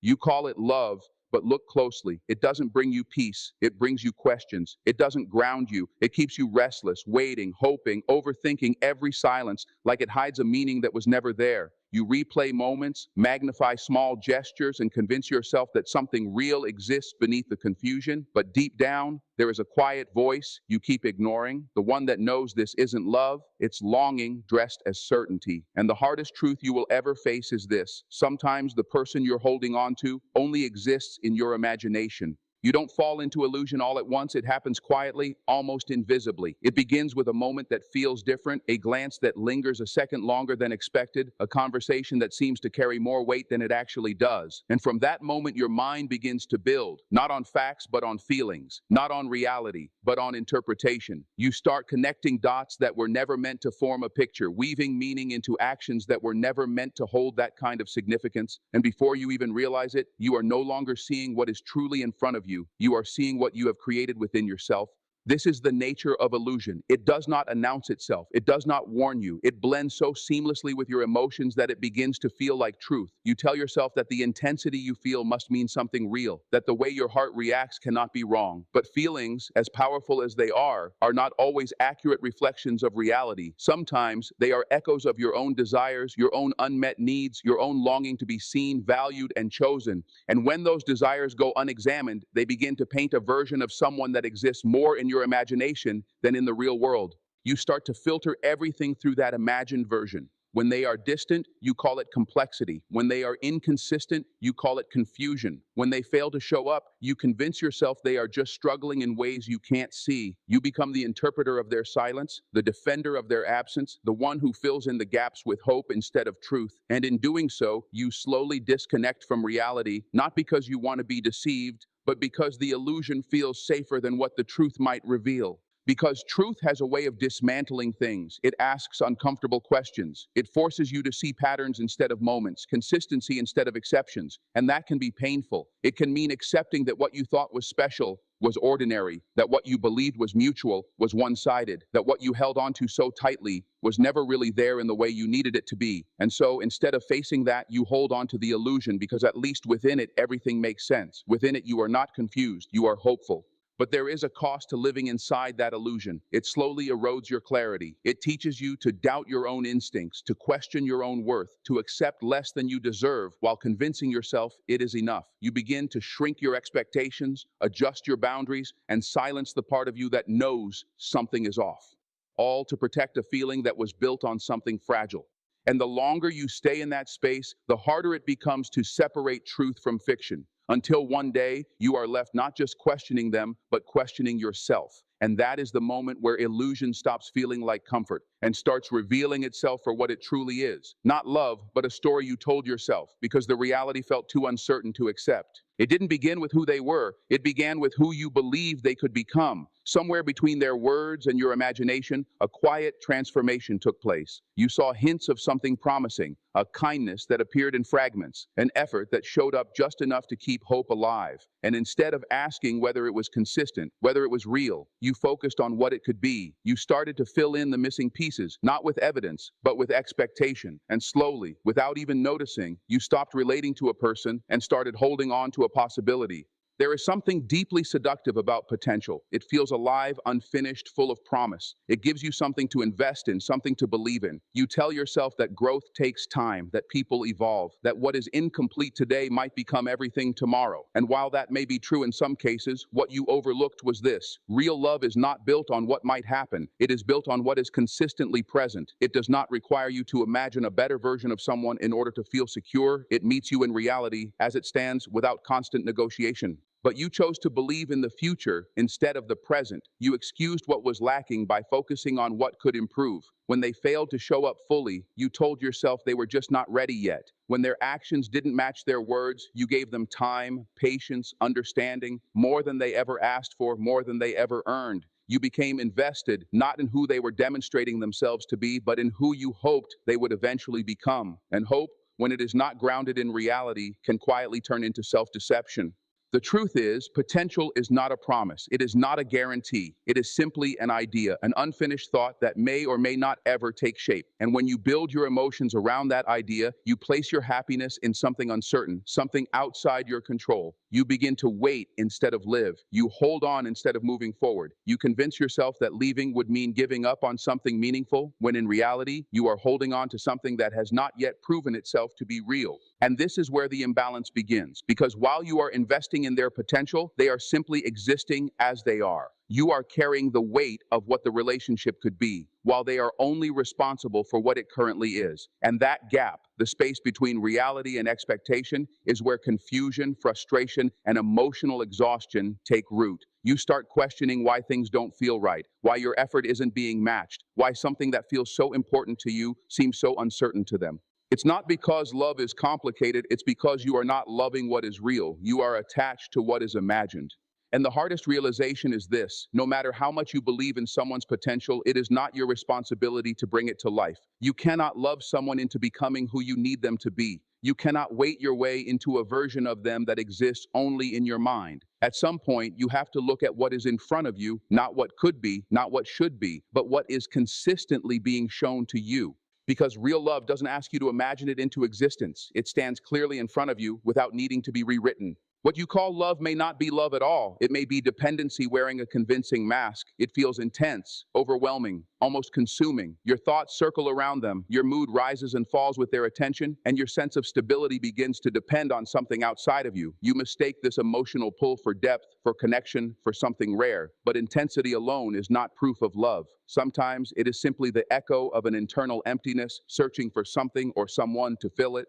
You call it love, but look closely. It doesn't bring you peace. It brings you questions. It doesn't ground you. It keeps you restless, waiting, hoping, overthinking every silence like it hides a meaning that was never there. You replay moments, magnify small gestures, and convince yourself that something real exists beneath the confusion. But deep down, there is a quiet voice you keep ignoring, the one that knows this isn't love, it's longing dressed as certainty. And the hardest truth you will ever face is this: sometimes the person you're holding on to only exists in your imagination. You don't fall into illusion all at once. It happens quietly, almost invisibly. It begins with a moment that feels different, a glance that lingers a second longer than expected, a conversation that seems to carry more weight than it actually does. And from that moment, your mind begins to build, not on facts, but on feelings, not on reality, but on interpretation. You start connecting dots that were never meant to form a picture, weaving meaning into actions that were never meant to hold that kind of significance. And before you even realize it, you are no longer seeing what is truly in front of you. You are seeing what you have created within yourself. This is the nature of illusion. It does not announce itself. It does not warn you. It blends so seamlessly with your emotions that it begins to feel like truth. You tell yourself that the intensity you feel must mean something real, that the way your heart reacts cannot be wrong. But feelings, as powerful as they are not always accurate reflections of reality. Sometimes they are echoes of your own desires, your own unmet needs, your own longing to be seen, valued, and chosen. And when those desires go unexamined, they begin to paint a version of someone that exists more in your imagination than in the real world. You start to filter everything through that imagined version. When they are distant, you call it complexity. When they are inconsistent, you call it confusion. When they fail to show up, you convince yourself they are just struggling in ways you can't see. You become the interpreter of their silence, the defender of their absence, the one who fills in the gaps with hope instead of truth. And in doing so, you slowly disconnect from reality, not because you want to be deceived, but because the illusion feels safer than what the truth might reveal. Because truth has a way of dismantling things. It asks uncomfortable questions. It forces you to see patterns instead of moments, consistency instead of exceptions, and that can be painful. It can mean accepting that what you thought was special was ordinary, that what you believed was mutual was one-sided, that what you held onto so tightly was never really there in the way you needed it to be. And so instead of facing that, you hold on to the illusion because at least within it, everything makes sense. Within it, you are not confused, you are hopeful. But there is a cost to living inside that illusion. It slowly erodes your clarity. It teaches you to doubt your own instincts, to question your own worth, to accept less than you deserve while convincing yourself it is enough. You begin to shrink your expectations, adjust your boundaries, and silence the part of you that knows something is off. All to protect a feeling that was built on something fragile. And the longer you stay in that space, the harder it becomes to separate truth from fiction. Until one day, you are left not just questioning them, but questioning yourself. And that is the moment where illusion stops feeling like comfort and starts revealing itself for what it truly is. Not love, but a story you told yourself because the reality felt too uncertain to accept. It didn't begin with who they were. It began with who you believed they could become. Somewhere between their words and your imagination, a quiet transformation took place. You saw hints of something promising, a kindness that appeared in fragments, an effort that showed up just enough to keep hope alive. And instead of asking whether it was consistent, whether it was real, you focused on what it could be. You started to fill in the missing pieces, not with evidence, but with expectation. And slowly, without even noticing, you stopped relating to a person and started holding on to a possibility. There is something deeply seductive about potential. It feels alive, unfinished, full of promise. It gives you something to invest in, something to believe in. You tell yourself that growth takes time, that people evolve, that what is incomplete today might become everything tomorrow. And while that may be true in some cases, what you overlooked was this: real love is not built on what might happen. It is built on what is consistently present. It does not require you to imagine a better version of someone in order to feel secure. It meets you in reality as it stands without constant negotiation. But you chose to believe in the future instead of the present. You excused what was lacking by focusing on what could improve. When they failed to show up fully, you told yourself they were just not ready yet. When their actions didn't match their words, you gave them time, patience, understanding, more than they ever asked for, more than they ever earned. You became invested, not in who they were demonstrating themselves to be, but in who you hoped they would eventually become. And hope, when it is not grounded in reality, can quietly turn into self-deception. The truth is, potential is not a promise. It is not a guarantee. It is simply an idea, an unfinished thought that may or may not ever take shape. And when you build your emotions around that idea, you place your happiness in something uncertain, something outside your control. You begin to wait instead of live. You hold on instead of moving forward. You convince yourself that leaving would mean giving up on something meaningful, when in reality, you are holding on to something that has not yet proven itself to be real. And this is where the imbalance begins, because while you are investing in their potential, they are simply existing as they are. You are carrying the weight of what the relationship could be, while they are only responsible for what it currently is. And that gap, the space between reality and expectation, is where confusion, frustration, and emotional exhaustion take root. You start questioning why things don't feel right, why your effort isn't being matched, why something that feels so important to you seems so uncertain to them. It's not because love is complicated, it's because you are not loving what is real. You are attached to what is imagined. And the hardest realization is this: no matter how much you believe in someone's potential, it is not your responsibility to bring it to life. You cannot love someone into becoming who you need them to be. You cannot wait your way into a version of them that exists only in your mind. At some point, you have to look at what is in front of you, not what could be, not what should be, but what is consistently being shown to you. Because real love doesn't ask you to imagine it into existence. It stands clearly in front of you without needing to be rewritten. What you call love may not be love at all. It may be dependency wearing a convincing mask. It feels intense, overwhelming, almost consuming. Your thoughts circle around them, your mood rises and falls with their attention, and your sense of stability begins to depend on something outside of you. You mistake this emotional pull for depth, for connection, for something rare. But intensity alone is not proof of love. Sometimes it is simply the echo of an internal emptiness, searching for something or someone to fill it.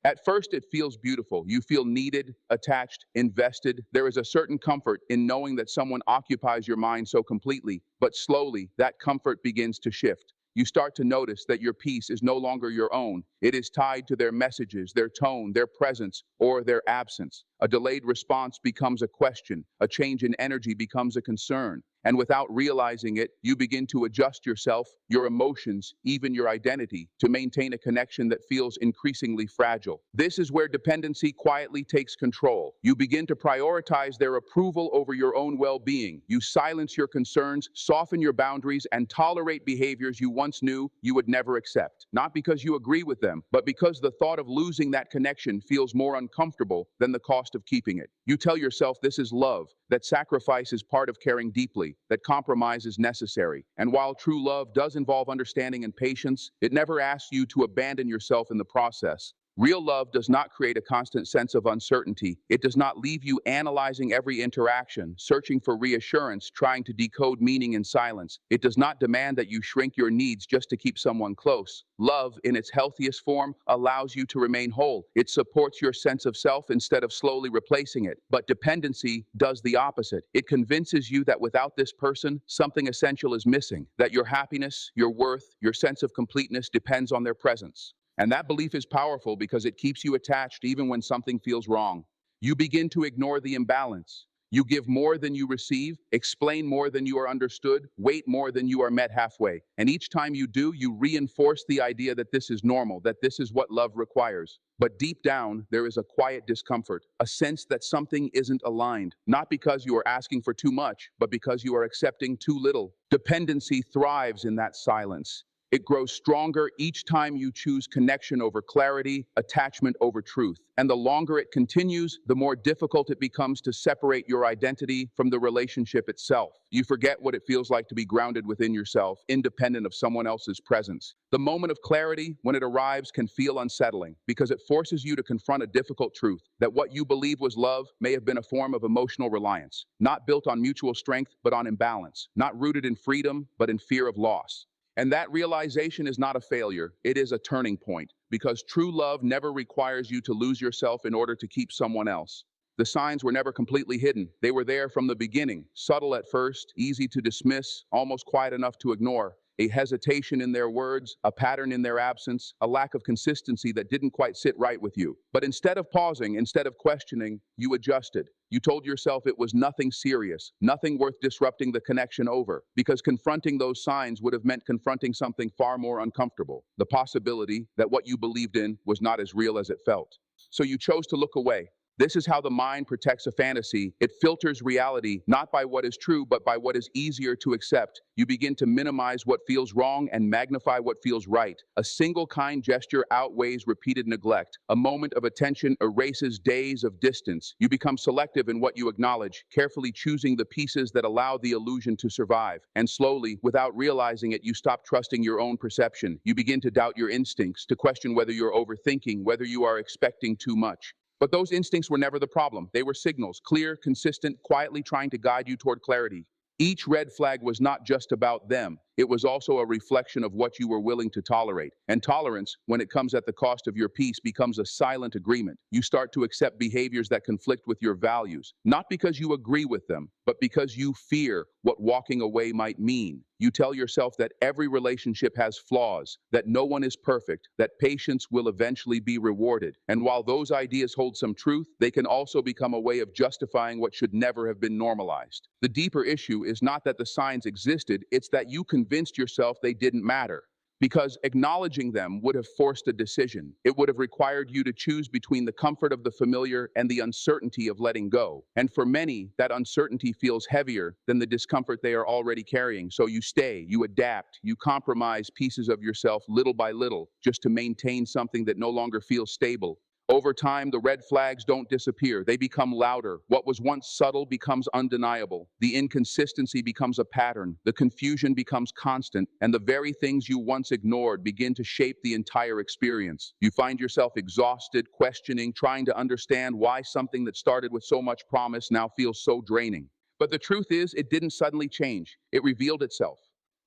At first, it feels beautiful. You feel needed, attached, invested. There is a certain comfort in knowing that someone occupies your mind so completely, but slowly, that comfort begins to shift. You start to notice that your peace is no longer your own. It is tied to their messages, their tone, their presence, or their absence. A delayed response becomes a question. A change in energy becomes a concern. And without realizing it, you begin to adjust yourself, your emotions, even your identity, to maintain a connection that feels increasingly fragile. This is where dependency quietly takes control. You begin to prioritize their approval over your own well-being. You silence your concerns, soften your boundaries, and tolerate behaviors you once knew you would never accept. Not because you agree with them, but because the thought of losing that connection feels more uncomfortable than the cost of keeping it. You tell yourself this is love, that sacrifice is part of caring deeply, that compromise is necessary. And while true love does involve understanding and patience, it never asks you to abandon yourself in the process. Real love does not create a constant sense of uncertainty. It does not leave you analyzing every interaction, searching for reassurance, trying to decode meaning in silence. It does not demand that you shrink your needs just to keep someone close. Love, in its healthiest form, allows you to remain whole. It supports your sense of self instead of slowly replacing it. But dependency does the opposite. It convinces you that without this person, something essential is missing, that your happiness, your worth, your sense of completeness depends on their presence. And that belief is powerful because it keeps you attached even when something feels wrong. You begin to ignore the imbalance. You give more than you receive, explain more than you are understood, wait more than you are met halfway. And each time you do, you reinforce the idea that this is normal, that this is what love requires. But deep down, there is a quiet discomfort, a sense that something isn't aligned, not because you are asking for too much, but because you are accepting too little. Dependency thrives in that silence. It grows stronger each time you choose connection over clarity, attachment over truth. And the longer it continues, the more difficult it becomes to separate your identity from the relationship itself. You forget what it feels like to be grounded within yourself, independent of someone else's presence. The moment of clarity, when it arrives, can feel unsettling because it forces you to confront a difficult truth, that what you believe was love may have been a form of emotional reliance, not built on mutual strength, but on imbalance, not rooted in freedom, but in fear of loss. And that realization is not a failure, it is a turning point, because true love never requires you to lose yourself in order to keep someone else. The signs were never completely hidden. They were there from the beginning, subtle at first, easy to dismiss, almost quiet enough to ignore. A hesitation in their words, a pattern in their absence, a lack of consistency that didn't quite sit right with you. But instead of pausing, instead of questioning, you adjusted. You told yourself it was nothing serious, nothing worth disrupting the connection over, because confronting those signs would have meant confronting something far more uncomfortable, the possibility that what you believed in was not as real as it felt. So you chose to look away. This is how the mind protects a fantasy. It filters reality, not by what is true, but by what is easier to accept. You begin to minimize what feels wrong and magnify what feels right. A single kind gesture outweighs repeated neglect. A moment of attention erases days of distance. You become selective in what you acknowledge, carefully choosing the pieces that allow the illusion to survive. And slowly, without realizing it, you stop trusting your own perception. You begin to doubt your instincts, to question whether you're overthinking, whether you are expecting too much. But those instincts were never the problem. They were signals, clear, consistent, quietly trying to guide you toward clarity. Each red flag was not just about them. It was also a reflection of what you were willing to tolerate. And tolerance, when it comes at the cost of your peace, becomes a silent agreement. You start to accept behaviors that conflict with your values, not because you agree with them, but because you fear what walking away might mean. You tell yourself that every relationship has flaws, that no one is perfect, that patience will eventually be rewarded. And while those ideas hold some truth, they can also become a way of justifying what should never have been normalized. The deeper issue is not that the signs existed, it's that you convinced yourself they didn't matter. Because acknowledging them would have forced a decision. It would have required you to choose between the comfort of the familiar and the uncertainty of letting go. And for many, that uncertainty feels heavier than the discomfort they are already carrying. So you stay, you adapt, you compromise pieces of yourself little by little, just to maintain something that no longer feels stable. Over time, the red flags don't disappear. They become louder. What was once subtle becomes undeniable. The inconsistency becomes a pattern. The confusion becomes constant. And the very things you once ignored begin to shape the entire experience. You find yourself exhausted, questioning, trying to understand why something that started with so much promise now feels so draining. But the truth is, it didn't suddenly change. It revealed itself.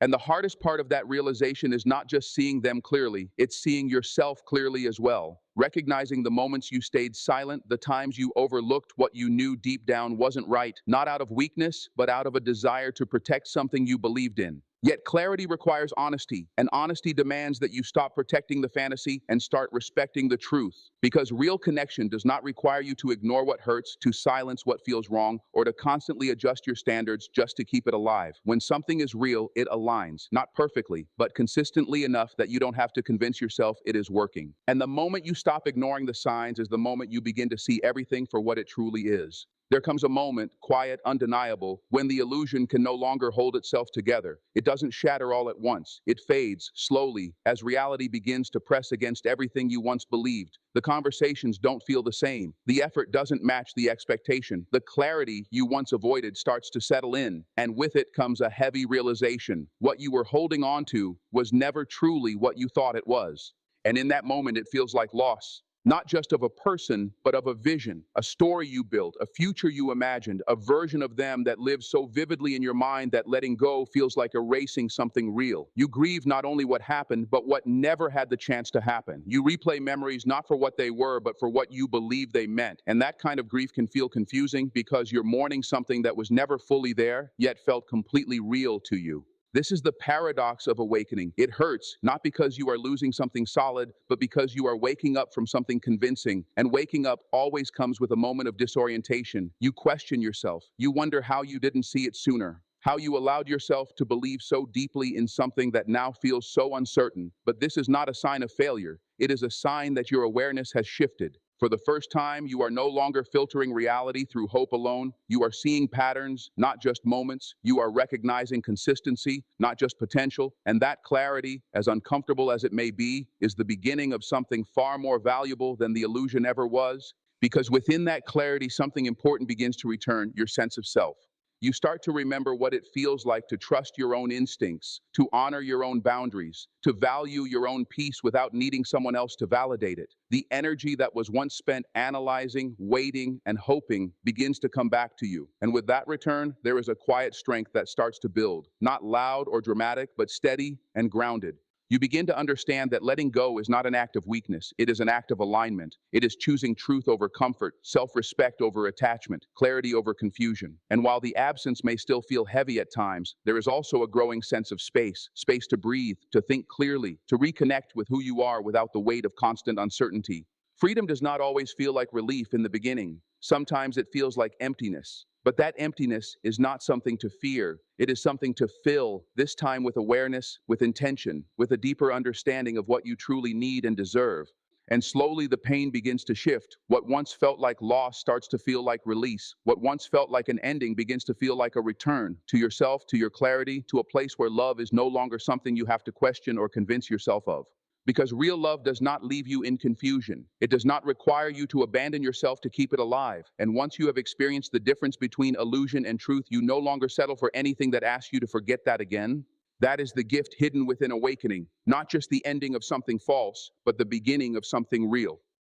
And the hardest part of that realization is not just seeing them clearly, it's seeing yourself clearly as well. Recognizing the moments you stayed silent, the times you overlooked what you knew deep down wasn't right, not out of weakness, but out of a desire to protect something you believed in. Yet clarity requires honesty, and honesty demands that you stop protecting the fantasy and start respecting the truth. Because real connection does not require you to ignore what hurts, to silence what feels wrong, or to constantly adjust your standards just to keep it alive. When something is real, it aligns, not perfectly, but consistently enough that you don't have to convince yourself it is working. And the moment you stop ignoring the signs is the moment you begin to see everything for what it truly is. There comes a moment, quiet, undeniable, when the illusion can no longer hold itself together. It doesn't shatter all at once. It fades, slowly, as reality begins to press against everything you once believed. The conversations don't feel the same. The effort doesn't match the expectation. The clarity you once avoided starts to settle in, and with it comes a heavy realization. What you were holding on to was never truly what you thought it was. And in that moment, it feels like loss. Not just of a person, but of a vision, a story you built, a future you imagined, a version of them that lives so vividly in your mind that letting go feels like erasing something real. You grieve not only what happened, but what never had the chance to happen. You replay memories not for what they were, but for what you believe they meant. And that kind of grief can feel confusing because you're mourning something that was never fully there, yet felt completely real to you. This is the paradox of awakening. It hurts, not because you are losing something solid, but because you are waking up from something convincing. And waking up always comes with a moment of disorientation. You question yourself. You wonder how you didn't see it sooner. How you allowed yourself to believe so deeply in something that now feels so uncertain. But this is not a sign of failure. It is a sign that your awareness has shifted. For the first time, you are no longer filtering reality through hope alone. You are seeing patterns, not just moments. You are recognizing consistency, not just potential. And that clarity, as uncomfortable as it may be, is the beginning of something far more valuable than the illusion ever was. Because within that clarity, something important begins to return: your sense of self. You start to remember what it feels like to trust your own instincts, to honor your own boundaries, to value your own peace without needing someone else to validate it. The energy that was once spent analyzing, waiting, and hoping begins to come back to you. And with that return, there is a quiet strength that starts to build, not loud or dramatic, but steady and grounded. You begin to understand that letting go is not an act of weakness, it is an act of alignment. It is choosing truth over comfort, self-respect over attachment, clarity over confusion. And while the absence may still feel heavy at times, there is also a growing sense of space, space to breathe, to think clearly, to reconnect with who you are without the weight of constant uncertainty. Freedom does not always feel like relief in the beginning. Sometimes it feels like emptiness. But that emptiness is not something to fear. It is something to fill, this time with awareness, with intention, with a deeper understanding of what you truly need and deserve. And slowly the pain begins to shift. What once felt like loss starts to feel like release. What once felt like an ending begins to feel like a return to yourself, to your clarity, to a place where love is no longer something you have to question or convince yourself of. Because real love does not leave you in confusion. It does not require you to abandon yourself to keep it alive. And once you have experienced the difference between illusion and truth, you no longer settle for anything that asks you to forget that again. That is the gift hidden within awakening, not just the ending of something false, but the beginning of something real.